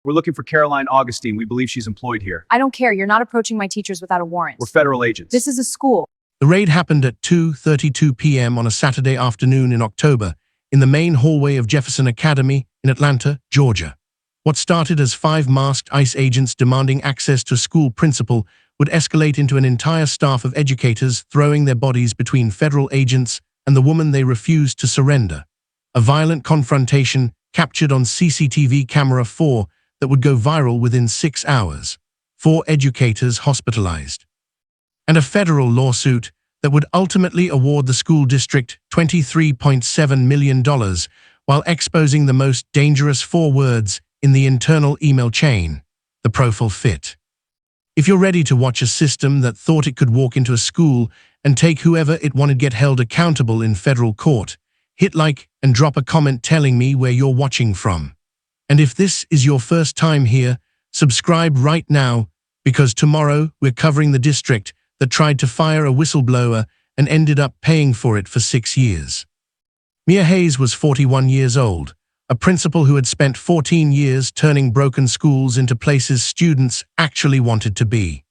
We're looking for Caroline Augustine. We believe she's employed here. I don't care. You're not approaching my teachers without a warrant. We're federal agents. This is a school. The raid happened at 2:32 p.m. on a Saturday afternoon in October in the main hallway of Jefferson Academy in Atlanta, Georgia. What started as 5 masked ICE agents demanding access to a school principal would escalate into an entire staff of educators throwing their bodies between federal agents and the woman they refused to surrender. A violent confrontation captured on CCTV camera 4 that would go viral within 6 hours. 4 educators hospitalized. And a federal lawsuit that would ultimately award the school district $23.7 million while exposing the most dangerous 4 words in the internal email chain, the profile fit. If you're ready to watch a system that thought it could walk into a school and take whoever it wanted get held accountable in federal court, hit like and drop a comment telling me where you're watching from. And if this is your first time here, subscribe right now, because tomorrow we're covering the district that tried to fire a whistleblower and ended up paying for it for 6 years. Mia Hayes was 41 years old, a principal who had spent 14 years turning broken schools into places students actually wanted to be.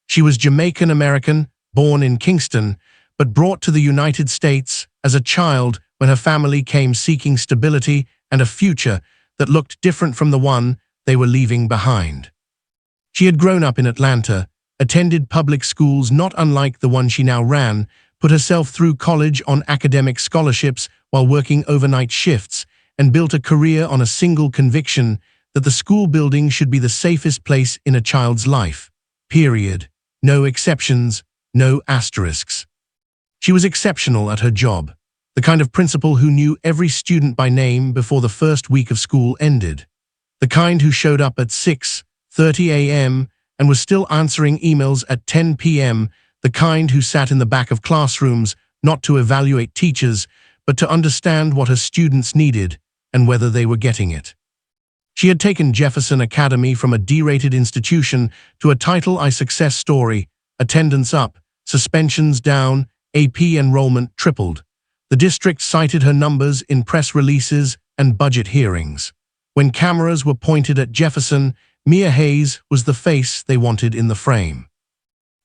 She was Jamaican American, born in Kingston, but brought to the United States as a child when her family came seeking stability and a future that looked different from the one they were leaving behind. She had grown up in Atlanta, attended public schools not unlike the one she now ran, put herself through college on academic scholarships while working overnight shifts, and built a career on a single conviction that the school building should be the safest place in a child's life. Period. No exceptions, no asterisks. She was exceptional at her job, the kind of principal who knew every student by name before the first week of school ended, the kind who showed up at 6:30 a.m. and was still answering emails at 10 p.m., the kind who sat in the back of classrooms not to evaluate teachers, but to understand what her students needed and whether they were getting it. She had taken Jefferson Academy from a D-rated institution to a Title I success story, attendance up, suspensions down, AP enrollment tripled. The district cited her numbers in press releases and budget hearings. When cameras were pointed at Jefferson, Mia Hayes was the face they wanted in the frame.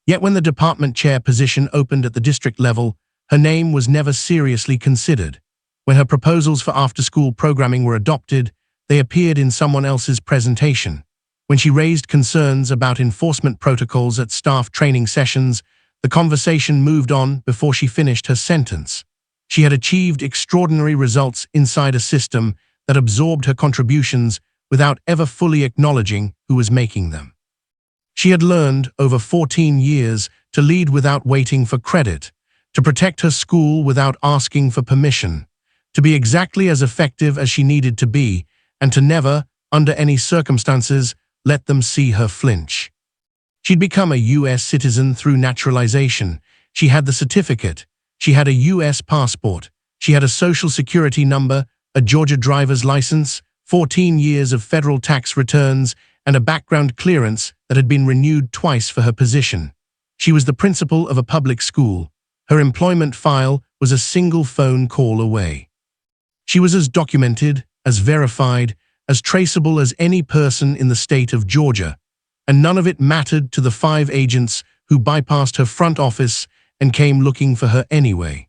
Yet when the department chair position opened at the district level, her name was never seriously considered. When her proposals for after-school programming were adopted, they appeared in someone else's presentation. When she raised concerns about enforcement protocols at staff training sessions, the conversation moved on before she finished her sentence. She had achieved extraordinary results inside a system that absorbed her contributions without ever fully acknowledging who was making them. She had learned, over 14 years, to lead without waiting for credit, to protect her school without asking for permission, to be exactly as effective as she needed to be, and to never, under any circumstances, let them see her flinch. She'd become a U.S. citizen through naturalization. She had the certificate. She had a U.S. passport. She had a social security number, a Georgia driver's license, 14 years of federal tax returns, and a background clearance that had been renewed twice for her position. She was the principal of a public school. Her employment file was a single phone call away. She was as documented, as verified, as traceable as any person in the state of Georgia, and none of it mattered to the 5 agents who bypassed her front office and came looking for her anyway.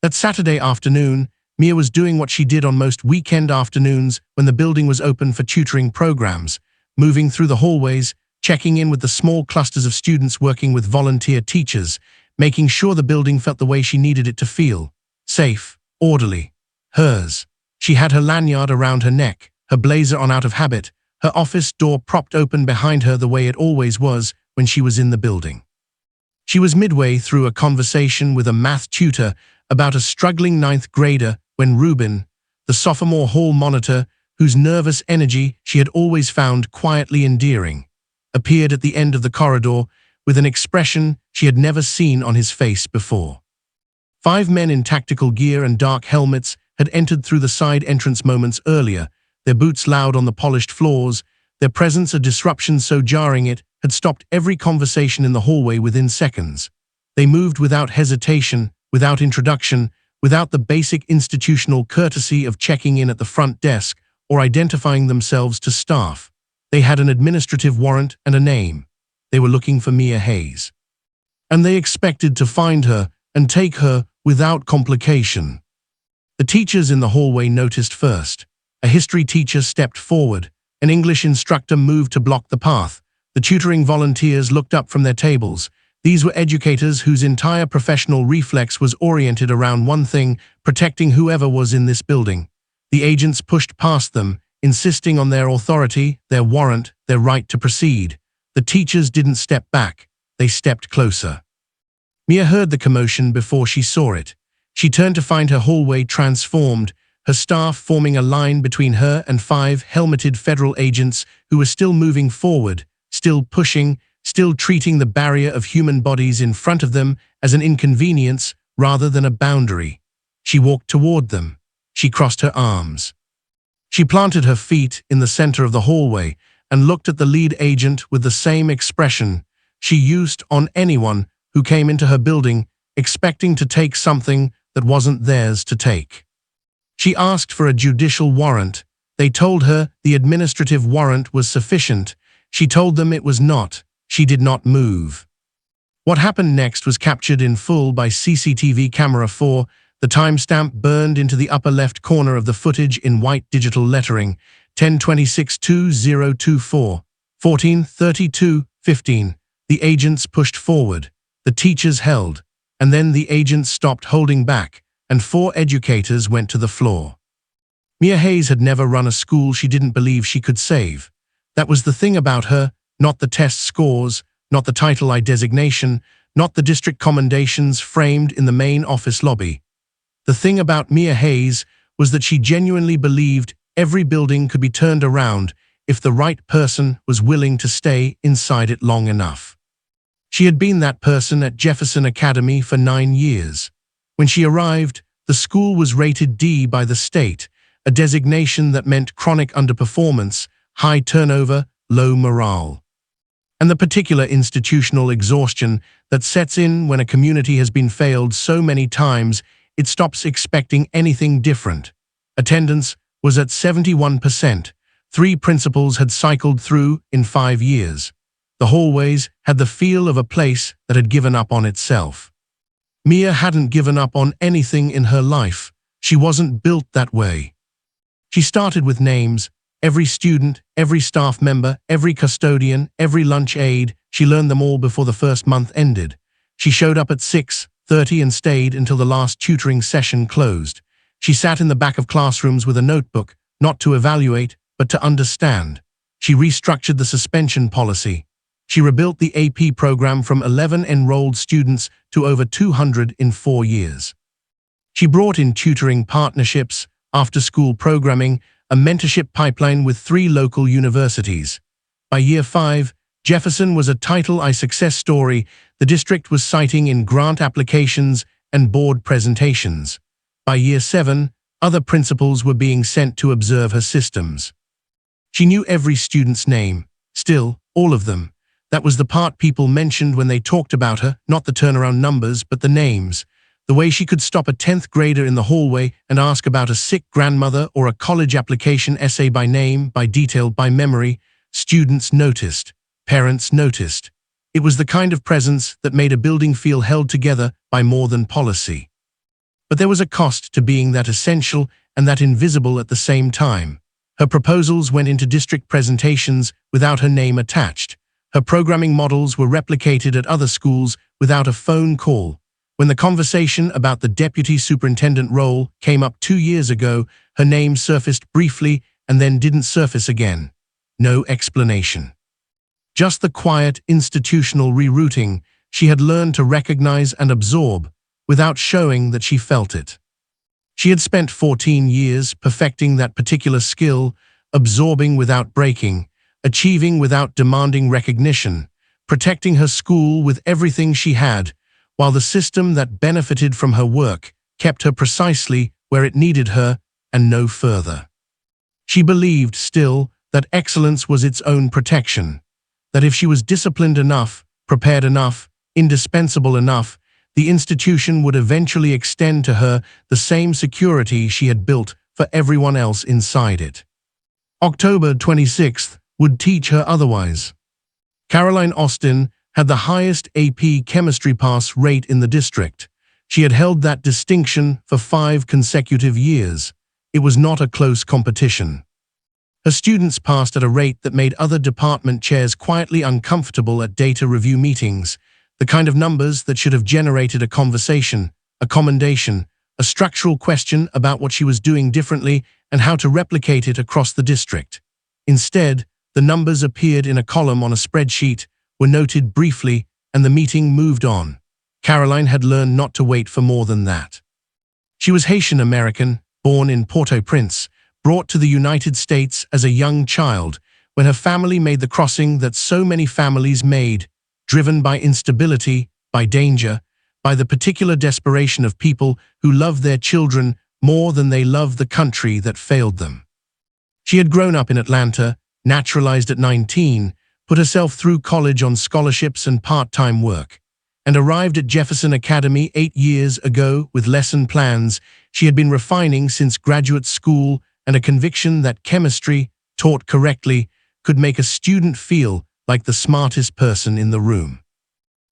That Saturday afternoon, Mia was doing what she did on most weekend afternoons when the building was open for tutoring programs, moving through the hallways, checking in with the small clusters of students working with volunteer teachers, making sure the building felt the way she needed it to feel, safe, orderly, hers. She had her lanyard around her neck, her blazer on out of habit, her office door propped open behind her the way it always was when she was in the building. She was midway through a conversation with a math tutor about a struggling 9th grader when Ruben, the sophomore hall monitor, whose nervous energy she had always found quietly endearing, appeared at the end of the corridor with an expression she had never seen on his face before. 5 men in tactical gear and dark helmets had entered through the side entrance moments earlier, their boots loud on the polished floors, their presence a disruption so jarring it had stopped every conversation in the hallway within seconds. They moved without hesitation, without introduction, without the basic institutional courtesy of checking in at the front desk or identifying themselves to staff. They had an administrative warrant and a name. They were looking for Mia Hayes. And they expected to find her and take her without complication. The teachers in the hallway noticed first. A history teacher stepped forward. An English instructor moved to block the path. The tutoring volunteers looked up from their tables. These were educators whose entire professional reflex was oriented around one thing: protecting whoever was in this building. The agents pushed past them, insisting on their authority, their warrant, their right to proceed. The teachers didn't step back. They stepped closer. Mia heard the commotion before she saw it. She turned to find her hallway transformed, her staff forming a line between her and 5 helmeted federal agents who were still moving forward, still pushing, still treating the barrier of human bodies in front of them as an inconvenience rather than a boundary. She walked toward them. She crossed her arms. She planted her feet in the center of the hallway and looked at the lead agent with the same expression she used on anyone who came into her building expecting to take something that wasn't theirs to take. She asked for a judicial warrant. They told her the administrative warrant was sufficient. She told them it was not. She did not move. What happened next was captured in full by CCTV camera 4. The timestamp burned into the upper left corner of the footage in white digital lettering: 10/26/2024, 14/32/15. The agents pushed forward. The teachers held. And then the agents stopped holding back, and 4 educators went to the floor. Mia Hayes had never run a school she didn't believe she could save. That was the thing about her, not the test scores, not the Title I designation, not the district commendations framed in the main office lobby. The thing about Mia Hayes was that she genuinely believed every building could be turned around if the right person was willing to stay inside it long enough. She had been that person at Jefferson Academy for 9 years. When she arrived, the school was rated D by the state, a designation that meant chronic underperformance, high turnover, low morale. And the particular institutional exhaustion that sets in when a community has been failed so many times it stops expecting anything different. Attendance was at 71%. 3 principals had cycled through in 5 years. The hallways had the feel of a place that had given up on itself. Mia hadn't given up on anything in her life. She wasn't built that way. She started with names. Every student, every staff member, every custodian, every lunch aide, she learned them all before the first month ended. She showed up at 6:30 and stayed until the last tutoring session closed. She sat in the back of classrooms with a notebook, not to evaluate, but to understand. She restructured the suspension policy. She rebuilt the AP program from 11 enrolled students to over 200 in 4 years. She brought in tutoring partnerships, after-school programming, a mentorship pipeline with 3 local universities. By year 5, Jefferson was a Title I success story the district was citing in grant applications and board presentations. By year 7, other principals were being sent to observe her systems. She knew every student's name, still, all of them. That was the part people mentioned when they talked about her, not the turnaround numbers, but the names. The way she could stop a 10th grader in the hallway and ask about a sick grandmother or a college application essay by name, by detail, by memory. Students noticed. Parents noticed. It was the kind of presence that made a building feel held together by more than policy. But there was a cost to being that essential and that invisible at the same time. Her proposals went into district presentations without her name attached. Her programming models were replicated at other schools without a phone call. When the conversation about the deputy superintendent role came up 2 years ago, her name surfaced briefly and then didn't surface again. No explanation. Just the quiet institutional rerouting she had learned to recognize and absorb without showing that she felt it. She had spent 14 years perfecting that particular skill, absorbing without breaking, achieving without demanding recognition, protecting her school with everything she had, while the system that benefited from her work kept her precisely where it needed her and no further. She believed still that excellence was its own protection, that if she was disciplined enough, prepared enough, indispensable enough, the institution would eventually extend to her the same security she had built for everyone else inside it. October 26th would teach her otherwise. Caroline Austin had the highest AP chemistry pass rate in the district. She had held that distinction for 5 consecutive years. It was not a close competition. Her students passed at a rate that made other department chairs quietly uncomfortable at data review meetings, the kind of numbers that should have generated a conversation, a commendation, a structural question about what she was doing differently and how to replicate it across the district. Instead, the numbers appeared in a column on a spreadsheet, were noted briefly, and the meeting moved on. Caroline had learned not to wait for more than that. She was Haitian American, born in Port-au-Prince, brought to the United States as a young child when her family made the crossing that so many families made, driven by instability, by danger, by the particular desperation of people who love their children more than they love the country that failed them. She had grown up in Atlanta, naturalized at 19, put herself through college on scholarships and part-time work, and arrived at Jefferson Academy 8 years ago with lesson plans she had been refining since graduate school and a conviction that chemistry, taught correctly, could make a student feel like the smartest person in the room.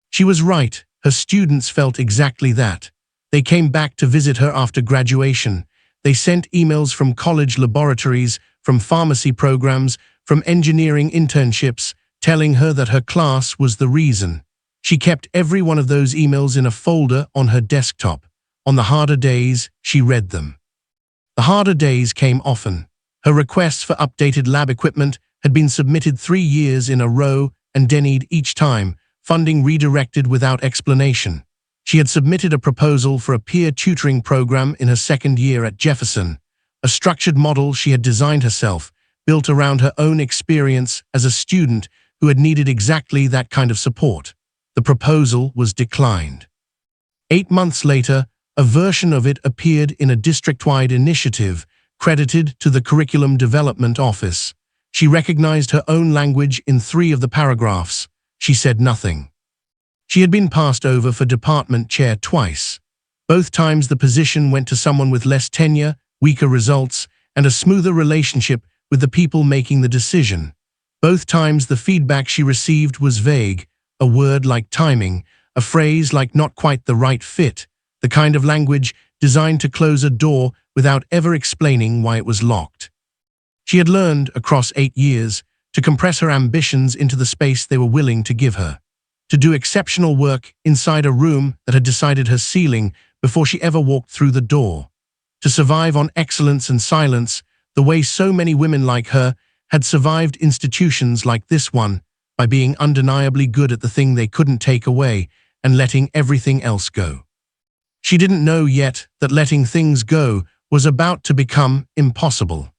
She was right. Her students felt exactly that. They came back to visit her after graduation. They sent emails from college laboratories, from pharmacy programs, from engineering internships, telling her that her class was the reason. She kept every one of those emails in a folder on her desktop. On the harder days, she read them. The harder days came often. Her requests for updated lab equipment had been submitted 3 years in a row and denied each time, funding redirected without explanation. She had submitted a proposal for a peer tutoring program in her second year at Jefferson, a structured model she had designed herself, built around her own experience as a student who had needed exactly that kind of support. The proposal was declined. 8 months later, a version of it appeared in a district-wide initiative credited to the Curriculum Development Office. She recognized her own language in 3 of the paragraphs. She said nothing. She had been passed over for department chair twice. Both times the position went to someone with less tenure, weaker results, and a smoother relationship with the people making the decision. Both times the feedback she received was vague, a word like timing, a phrase like not quite the right fit, the kind of language designed to close a door without ever explaining why it was locked. She had learned, across 8 years, to compress her ambitions into the space they were willing to give her, to do exceptional work inside a room that had decided her ceiling before she ever walked through the door, to survive on excellence and silence the way so many women like her had survived institutions like this one, by being undeniably good at the thing they couldn't take away and letting everything else go. She didn't know yet that letting things go was about to become impossible.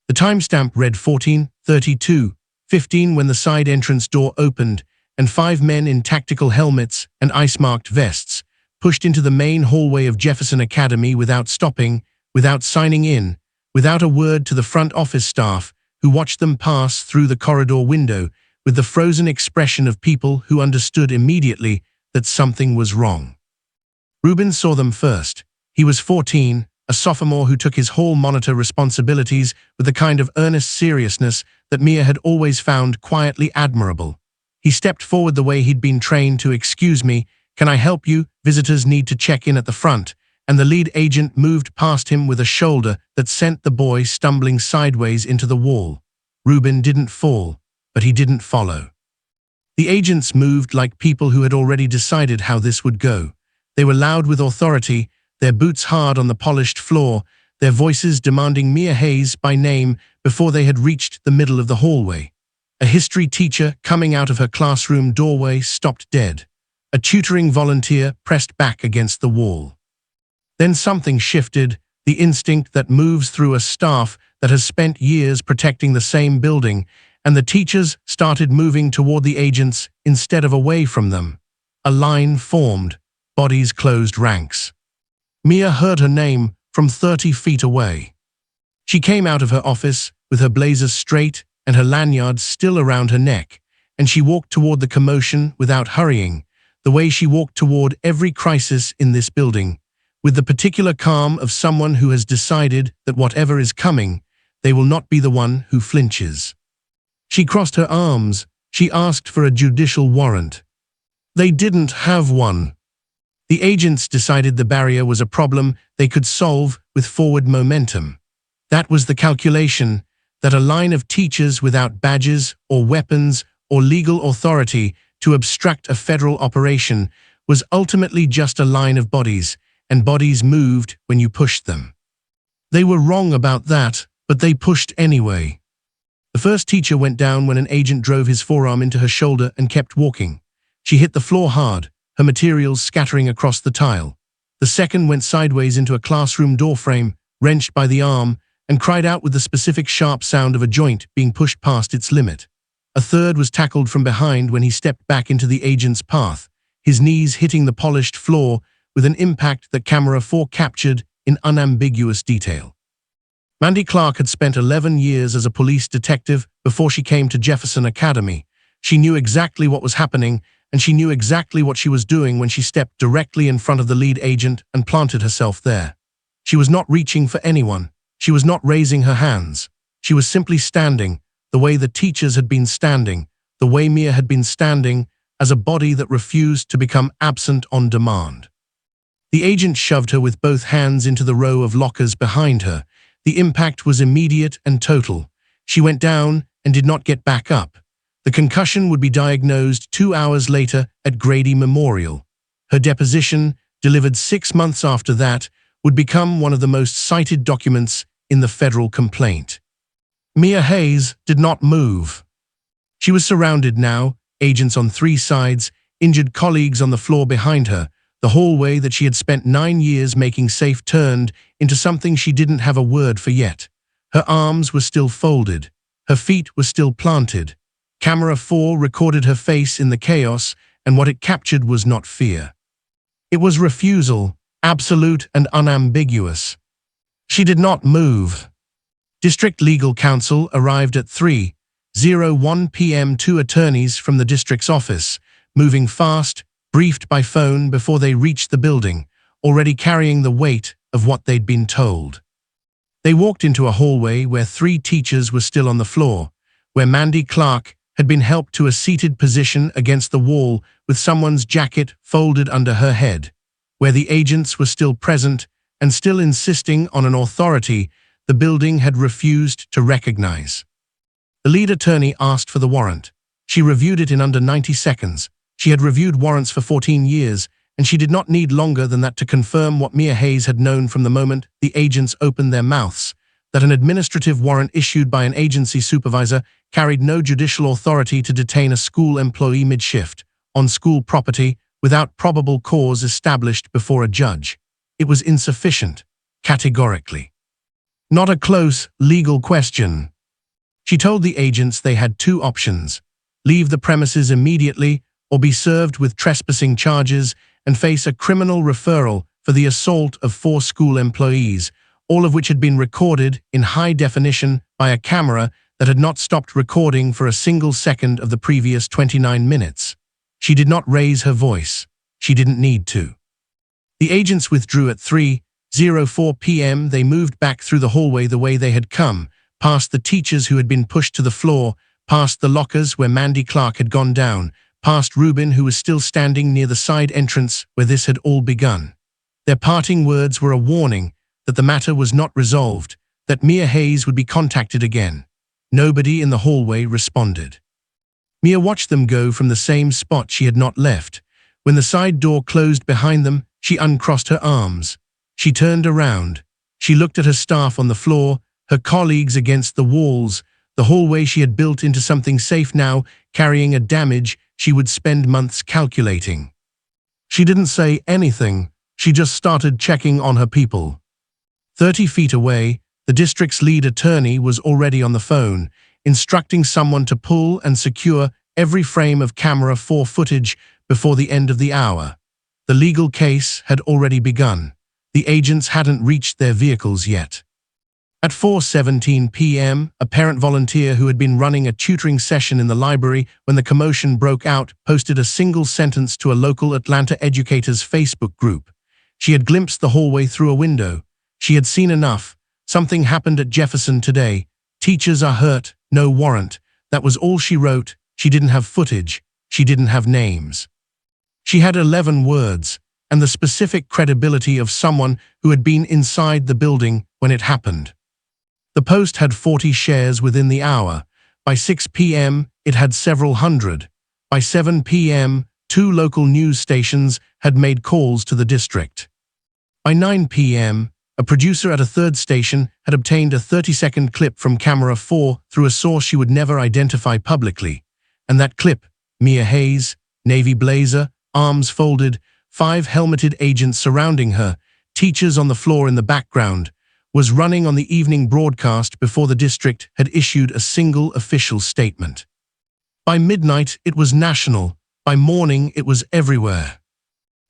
The timestamp read 14:32:15 when the side entrance door opened and 5 men in tactical helmets and ice-marked vests pushed into the main hallway of Jefferson Academy without stopping, without signing in, without a word to the front office staff who watched them pass through the corridor window with the frozen expression of people who understood immediately that something was wrong. Ruben saw them first. He was 14, a sophomore who took his hall monitor responsibilities with the kind of earnest seriousness that Mia had always found quietly admirable. He stepped forward the way he'd been trained to "Excuse me, can I help you? Visitors need to check in at the front," and the lead agent moved past him with a shoulder that sent the boy stumbling sideways into the wall. Ruben didn't fall, but he didn't follow. The agents moved like people who had already decided how this would go. They were loud with authority, their boots hard on the polished floor, their voices demanding Mia Hayes by name before they had reached the middle of the hallway. A history teacher coming out of her classroom doorway stopped dead. A tutoring volunteer pressed back against the wall. Then something shifted, the instinct that moves through a staff that has spent years protecting the same building, and the teachers started moving toward the agents instead of away from them. A line formed, bodies closed ranks. Mia heard her name from 30 feet away. She came out of her office with her blazer straight and her lanyard still around her neck, and she walked toward the commotion without hurrying, the way she walked toward every crisis in this building, with the particular calm of someone who has decided that whatever is coming, they will not be the one who flinches. She crossed her arms. She asked for a judicial warrant. They didn't have one. The agents decided the barrier was a problem they could solve with forward momentum. That was the calculation, that a line of teachers without badges or weapons or legal authority to obstruct a federal operation was ultimately just a line of bodies, and bodies moved when you pushed them. They were wrong about that, but they pushed anyway. The first teacher went down when an agent drove his forearm into her shoulder and kept walking. She hit the floor hard, her materials scattering across the tile. The second went sideways into a classroom doorframe, wrenched by the arm, and cried out with the specific sharp sound of a joint being pushed past its limit. A third was tackled from behind when he stepped back into the agent's path, his knees hitting the polished floor with an impact that Camera 4 captured in unambiguous detail. Mandy Clark had spent 11 years as a police detective before she came to Jefferson Academy. She knew exactly what was happening, and she knew exactly what she was doing when she stepped directly in front of the lead agent and planted herself there. She was not reaching for anyone. She was not raising her hands. She was simply standing, the way the teachers had been standing, the way Mia had been standing, as a body that refused to become absent on demand. The agent shoved her with both hands into the row of lockers behind her. The impact was immediate and total. She went down and did not get back up. The concussion would be diagnosed 2 hours later at Grady Memorial. Her deposition, delivered 6 months after that, would become one of the most cited documents in the federal complaint. Mia Hayes did not move. She was surrounded now, agents on 3 sides, injured colleagues on the floor behind her. The hallway that she had spent 9 years making safe turned into something she didn't have a word for yet. Her arms were still folded. Her feet were still planted. Camera 4 recorded her face in the chaos, and what it captured was not fear. It was refusal, absolute and unambiguous. She did not move. District Legal Counsel arrived at 3:01 p.m. 2 attorneys from the district's office, moving fast, briefed by phone before they reached the building, already carrying the weight of what they'd been told. They walked into a hallway where 3 teachers were still on the floor, where Mandy Clark had been helped to a seated position against the wall with someone's jacket folded under her head, where the agents were still present and still insisting on an authority the building had refused to recognize. The lead attorney asked for the warrant. She reviewed it in under 90 seconds. She had reviewed warrants for 14 years, and she did not need longer than that to confirm what Mia Hayes had known from the moment the agents opened their mouths, that an administrative warrant issued by an agency supervisor carried no judicial authority to detain a school employee mid-shift, on school property, without probable cause established before a judge. It was insufficient, categorically. Not a close, legal question. She told the agents they had 2 options: leave the premises immediately or be served with trespassing charges and face a criminal referral for the assault of 4 school employees, all of which had been recorded in high definition by a camera that had not stopped recording for a single second of the previous 29 minutes. She did not raise her voice. She didn't need to. The agents withdrew at 3:04 p.m. They moved back through the hallway the way they had come, past the teachers who had been pushed to the floor, past the lockers where Mandy Clark had gone down, past Rubin, who was still standing near the side entrance where this had all begun. Their parting words were a warning that the matter was not resolved, that Mia Hayes would be contacted again. Nobody in the hallway responded. Mia watched them go from the same spot she had not left. When the side door closed behind them, she uncrossed her arms. She turned around. She looked at her staff on the floor, her colleagues against the walls, the hallway she had built into something safe now, carrying a damage she would spend months calculating. She didn't say anything. She just started checking on her people. 30 feet away, the district's lead attorney was already on the phone, instructing someone to pull and secure every frame of camera 4 footage before the end of the hour. The legal case had already begun. The agents hadn't reached their vehicles yet. At 4:17 p.m., a parent volunteer who had been running a tutoring session in the library when the commotion broke out posted a single sentence to a local Atlanta educators' Facebook group. She had glimpsed the hallway through a window. She had seen enough. Something happened at Jefferson today. Teachers are hurt, no warrant. That was all she wrote. She didn't have footage. She didn't have names. She had 11 words, and the specific credibility of someone who had been inside the building when it happened. The post had 40 shares within the hour. By 6 p.m., it had several hundred. By 7 p.m., 2 local news stations had made calls to the district. By 9 p.m., a producer at a third station had obtained a 30-second clip from camera 4 through a source she would never identify publicly. And that clip, Mia Hayes, navy blazer, arms folded, 5 helmeted agents surrounding her, teachers on the floor in the background, was running on the evening broadcast before the district had issued a single official statement. By midnight, it was national. By morning, it was everywhere.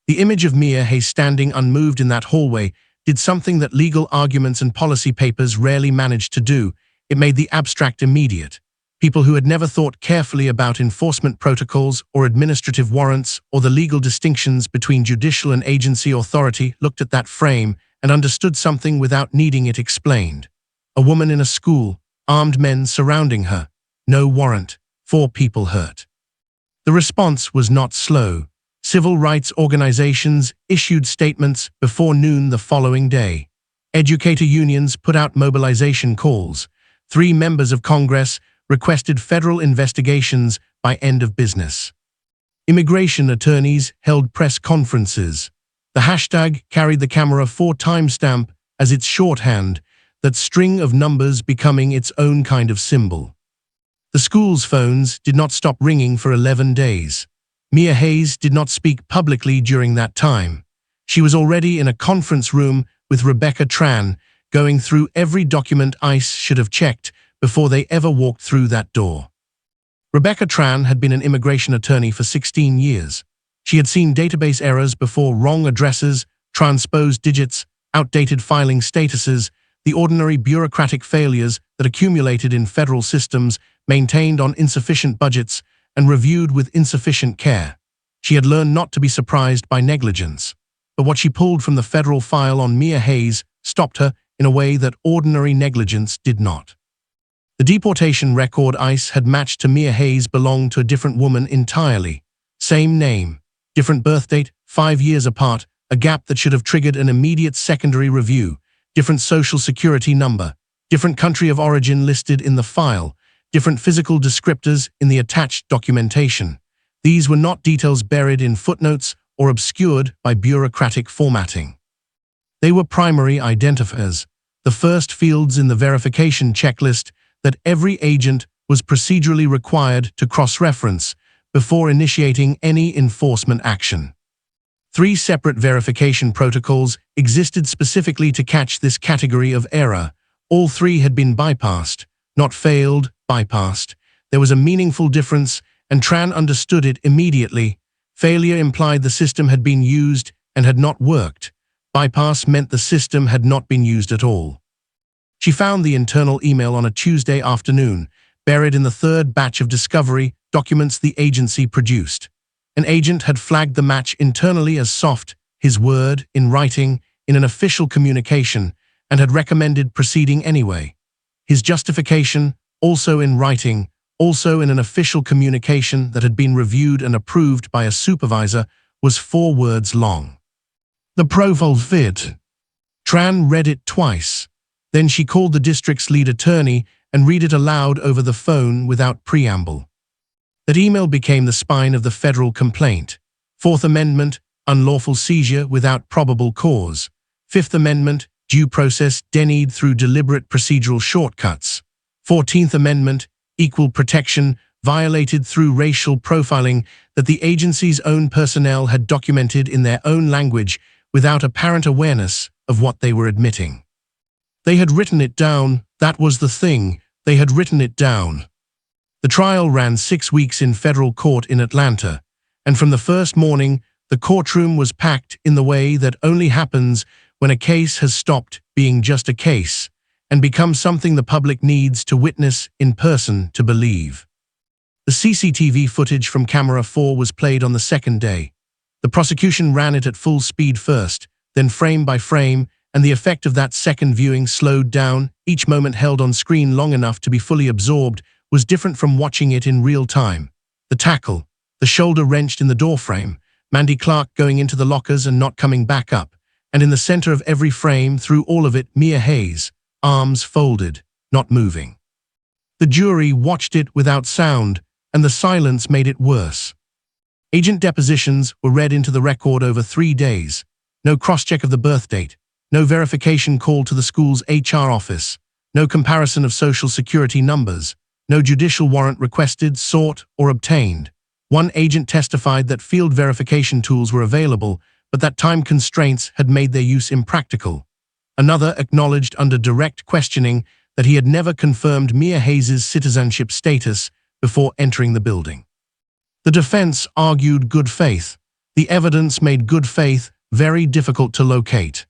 The image of Mia Hayes standing unmoved in that hallway did something that legal arguments and policy papers rarely managed to do. It made the abstract immediate. People who had never thought carefully about enforcement protocols or administrative warrants or the legal distinctions between judicial and agency authority looked at that frame and understood something without needing it explained. A woman in a school, armed men surrounding her. No warrant, 4 people hurt. The response was not slow. Civil rights organizations issued statements before noon the following day. Educator unions put out mobilization calls. 3 members of Congress requested federal investigations by end of business. Immigration attorneys held press conferences. The hashtag carried the camera 4 timestamp as its shorthand, that string of numbers becoming its own kind of symbol. The school's phones did not stop ringing for 11 days. Mia Hayes did not speak publicly during that time. She was already in a conference room with Rebecca Tran, going through every document ICE should have checked before they ever walked through that door. Rebecca Tran had been an immigration attorney for 16 years. She had seen database errors before, wrong addresses, transposed digits, outdated filing statuses, the ordinary bureaucratic failures that accumulated in federal systems, maintained on insufficient budgets, and reviewed with insufficient care. She had learned not to be surprised by negligence. But what she pulled from the federal file on Mia Hayes stopped her in a way that ordinary negligence did not. The deportation record ICE had matched to Mia Hayes belonged to a different woman entirely. Same name, different birth date, 5 years apart, a gap that should have triggered an immediate secondary review, different social security number, different country of origin listed in the file, different physical descriptors in the attached documentation. These were not details buried in footnotes or obscured by bureaucratic formatting. They were primary identifiers, the first fields in the verification checklist that every agent was procedurally required to cross-reference before initiating any enforcement action. 3 separate verification protocols existed specifically to catch this category of error. All 3 had been bypassed, not failed, bypassed. There was a meaningful difference, and Tran understood it immediately. Failure implied the system had been used and had not worked. Bypass meant the system had not been used at all. She found the internal email on a Tuesday afternoon, buried in the 3rd batch of discovery documents the agency produced. An agent had flagged the match internally as soft, his word, in writing, in an official communication, and had recommended proceeding anyway. His justification, also in writing, also in an official communication that had been reviewed and approved by a supervisor, was 4 words long. The profile fit. Tran read it twice. Then she called the district's lead attorney and read it aloud over the phone without preamble. That email became the spine of the federal complaint. 4th Amendment, unlawful seizure without probable cause. 5th Amendment, due process denied through deliberate procedural shortcuts. 14th Amendment, equal protection violated through racial profiling that the agency's own personnel had documented in their own language without apparent awareness of what they were admitting. They had written it down, that was the thing, they had written it down. The trial ran 6 weeks in federal court in Atlanta, and from the first morning, the courtroom was packed in the way that only happens when a case has stopped being just a case and become something the public needs to witness in person to believe. The CCTV footage from camera 4 was played on the 2nd day. The prosecution ran it at full speed first, then frame by frame, and the effect of that second viewing slowed down, each moment held on screen long enough to be fully absorbed was different from watching it in real time. The tackle, the shoulder wrenched in the doorframe, Mandy Clark going into the lockers and not coming back up, and in the center of every frame, through all of it, Mia Hayes, arms folded, not moving. The jury watched it without sound, and the silence made it worse. Agent depositions were read into the record over 3 days. No cross-check of the birth date, no verification call to the school's HR office, no comparison of social security numbers, no judicial warrant requested, sought, or obtained. One agent testified that field verification tools were available, but that time constraints had made their use impractical. Another acknowledged under direct questioning that he had never confirmed Mia Hayes' citizenship status before entering the building. The defense argued good faith. The evidence made good faith very difficult to locate.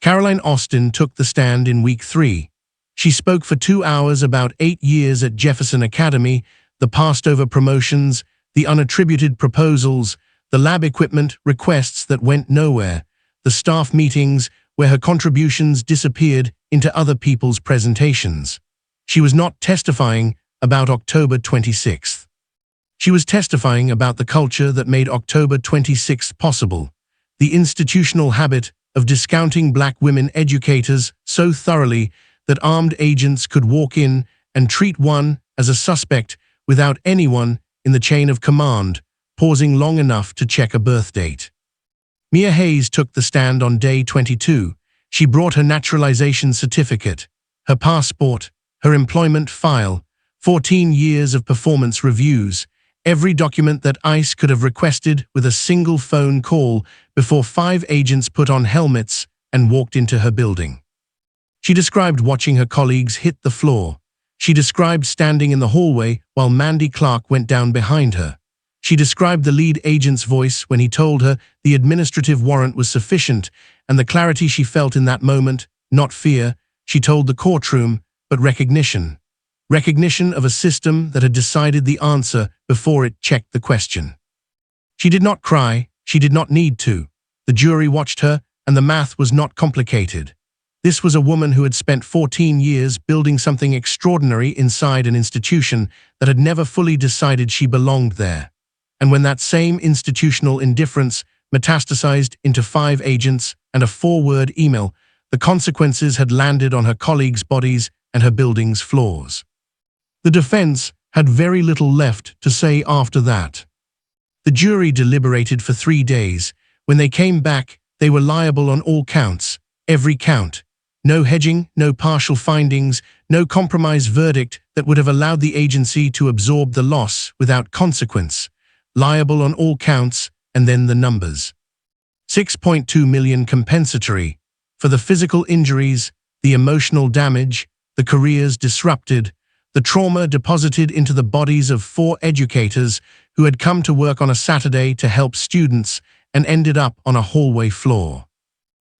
Caroline Austin took the stand in week 3. She spoke for 2 hours about 8 years at Jefferson Academy, the passed-over promotions, the unattributed proposals, the lab equipment requests that went nowhere, the staff meetings where her contributions disappeared into other people's presentations. She was not testifying about October 26th. She was testifying about the culture that made October 26th possible, the institutional habit of discounting black women educators so thoroughly that armed agents could walk in and treat one as a suspect without anyone in the chain of command pausing long enough to check a birth date. Mia Hayes took the stand on day 22. She brought her naturalization certificate, her passport, her employment file, 14 years of performance reviews, every document that ICE could have requested with a single phone call before 5 agents put on helmets and walked into her building. She described watching her colleagues hit the floor. She described standing in the hallway while Mandy Clark went down behind her. She described the lead agent's voice when he told her the administrative warrant was sufficient and the clarity she felt in that moment, not fear, she told the courtroom, but recognition. Recognition of a system that had decided the answer before it checked the question. She did not cry, she did not need to. The jury watched her, and the math was not complicated. This was a woman who had spent 14 years building something extraordinary inside an institution that had never fully decided she belonged there. And when that same institutional indifference metastasized into 5 agents and a 4-word email, the consequences had landed on her colleagues' bodies and her building's floors. The defense had very little left to say after that. The jury deliberated for 3 days. When they came back, they were liable on all counts, every count. No hedging, no partial findings, no compromise verdict that would have allowed the agency to absorb the loss without consequence. Liable on all counts, and then the numbers. 6.2 million compensatory for the physical injuries, the emotional damage, the careers disrupted, the trauma deposited into the bodies of 4 educators who had come to work on a Saturday to help students and ended up on a hallway floor.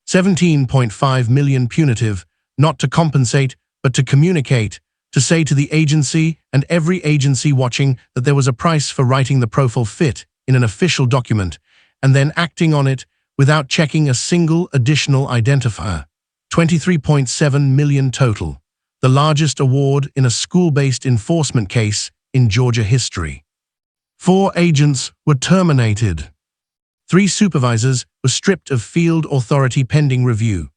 17.5 million punitive, not to compensate, but to communicate, to say to the agency and every agency watching that there was a price for writing the profile fit in an official document and then acting on it without checking a single additional identifier. 23.7 million total, the largest award in a school-based enforcement case in Georgia history. 4 agents were terminated. 3 supervisors were stripped of field authority pending review.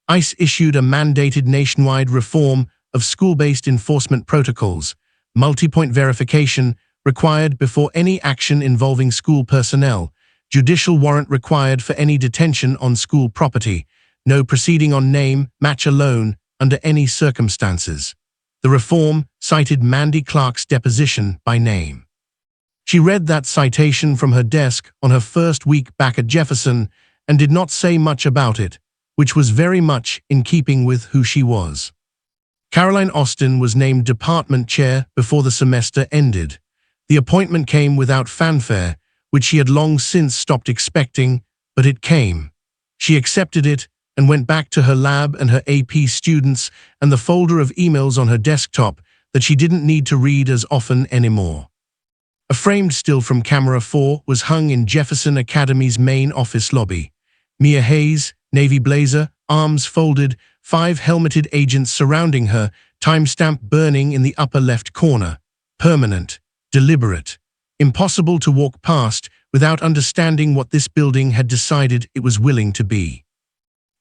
ICE issued a mandated nationwide reform of school-based enforcement protocols, multi-point verification required before any action involving school personnel, judicial warrant required for any detention on school property, no proceeding on name, match alone, under any circumstances. The reform cited Mandy Clark's deposition by name. She read that citation from her desk on her first week back at Jefferson and did not say much about it, which was very much in keeping with who she was. Caroline Austin was named department chair before the semester ended. The appointment came without fanfare, which she had long since stopped expecting, but it came. She accepted it and went back to her lab and her AP students and the folder of emails on her desktop that she didn't need to read as often anymore. A framed still from camera 4 was hung in Jefferson Academy's main office lobby. Mia Hayes, navy blazer, arms folded, 5 helmeted agents surrounding her, timestamp burning in the upper left corner. permanent, deliberate, impossible to walk past without understanding what this building had decided it was willing to be.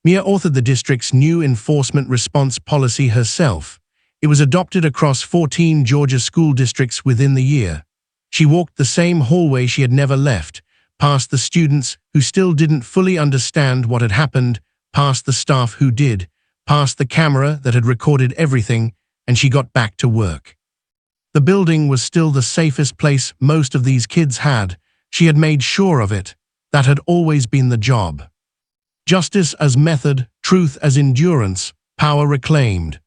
Mia authored the district's new enforcement response policy herself. It was adopted across 14 Georgia school districts within the year. She walked the same hallway she had never left, past the students who still didn't fully understand what had happened, past the staff who did, past the camera that had recorded everything, and she got back to work. The building was still the safest place most of these kids had. She had made sure of it. That had always been the job. Justice as method, truth as endurance, power reclaimed.